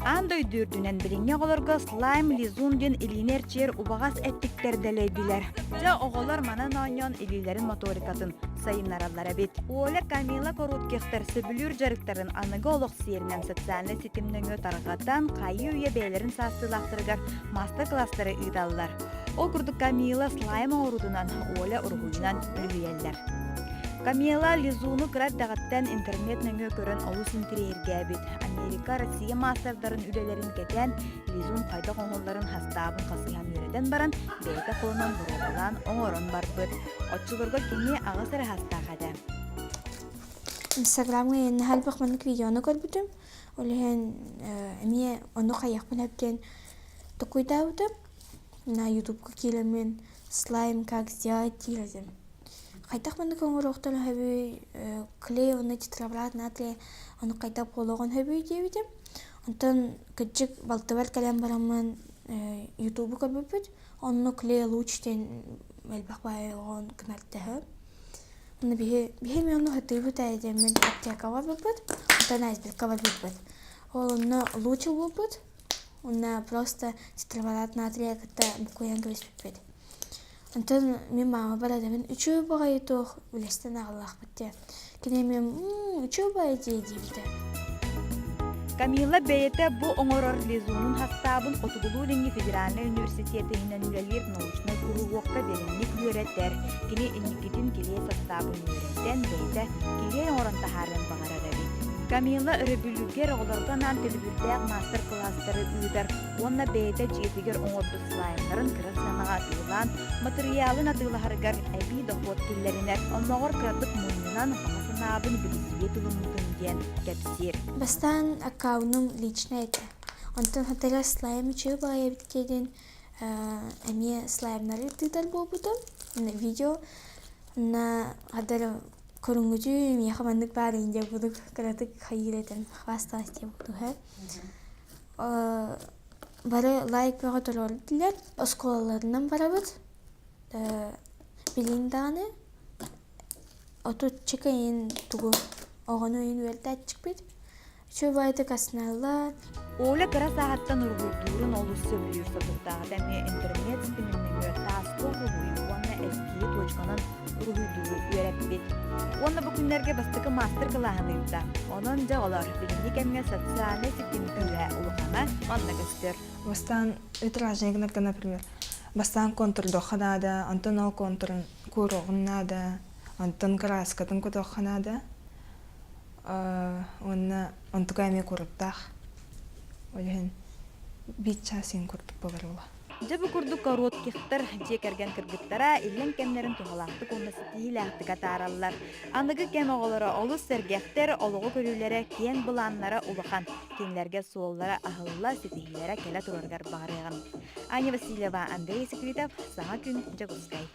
Андай дүрдүнен билиңе олорго слайм лизун ден илинер чер убагас эттиктер делейдилер. Жа оголор манан оньон илилерин моторикатын сайынараллара бит. Оля Камила Коруткехтер сөбүлүр жарыктарын аныга олох сиеринен социальный сетимнөңө таргатан кайы үйе бээлерин саастылактырыгар мастер-класстары ыйдаллар. Ол курдук Камила слайм орудунан Оля ургуйнан үлүеллер. Камила лизуну кырат дагаттан интернет нөңө көрөн олус интерьергәбит. Америка, Россия мастerdарын үлелерин кетен лизун кайда коңолларын хастабын касыян үйрөден баран бейте колунан бурулан оңорон барбыт. Отчуларга кини агысыр хастагада. Инстаграмга ен халбак манык видеоны көрбүтүм. Олен эми ону каяқпын әптен токуйдабытым. На ютубка келемен слайм как сделать дирезем. Кайтак маны көңөрөктөн хөбүй клей оны титравлат натле оны кайтап кологон хөбүй дебитим. Онтон кыжык балтыбар калем бараман ютубу көрбүпүт. Онну клей лучтен мелбакбай он кнартахы. Оны бихе мен хатыбыт айдем мен аптека бар бупут. Онтон айсберка бар бупут. Ол онну лучил бупут. Онна просто титравлат натле кытта букуян кылышпыт. Антон мен мама барадамын үчөө багай тох үлестен агаллах битте. Кине мен үчөө багай дейбите. Камила бейте бу оңорор лизунун хастабын Отугулу Ленги Федеральный университетинен үлелер научный куруокка беренник үйреттер. Кине инникитин киле составын үйреттен бейте киле оронтахарын багарады. Камила өрөбүлүгер олорганан телбүрдәк мастер-класстары үйдөр. Онна бейте жетигер оңорду слаймдарын кырын санага атылан материалын атылахарыгар әби доход киллеринер. Онногор кырдык муйнунан хамасынабын билисуе тулумутун ден кепсир. Бастан аккаунум личный это. Онтон хатыра слайм үчөө багай биткеден эми слаймнары тыдал болбутум. Видео на хатыра көрүнгүчү мен хамандык бар инде будук кыратык хайырeten хвасталась деп буду. Бары лайк бага толор дилер. Осколаларынан барабыт. Билинданы ото чекейин тугу огону ин вердат чыкпыт. Чө байды касналар. Оля кара сааттан ургурдурун олус сөбүлүр сатырдагы дәме интернет ситиминнең таскол буйуанна эски точканан ургурдуру үйрәтбит. Онна бу күннәргә бастыкы мастер клаһынында. Онон жагалар билинди кемгә социальный ситимдә улухана манна гәстер. Бастан отражение, например. Бастан контур доханада, антон ол контурын курогнада, антон краскатын кутоханада. Онна онтугайме курыптах. Олен бичасин куртуп багарыла. Жабы курдук короткихтар жекерген кыргыттара илен кемнерин тухалакты коннасы тиилакты катараллар. Аныгы кем оголора олус сергехтер олого көрүлөрө кен буланнара улахан, кенлерге суоллара ахылла сетихилere келе тураргар багарыган. Аня Васильева, Андрей Секретов, Сама күн Жагускай.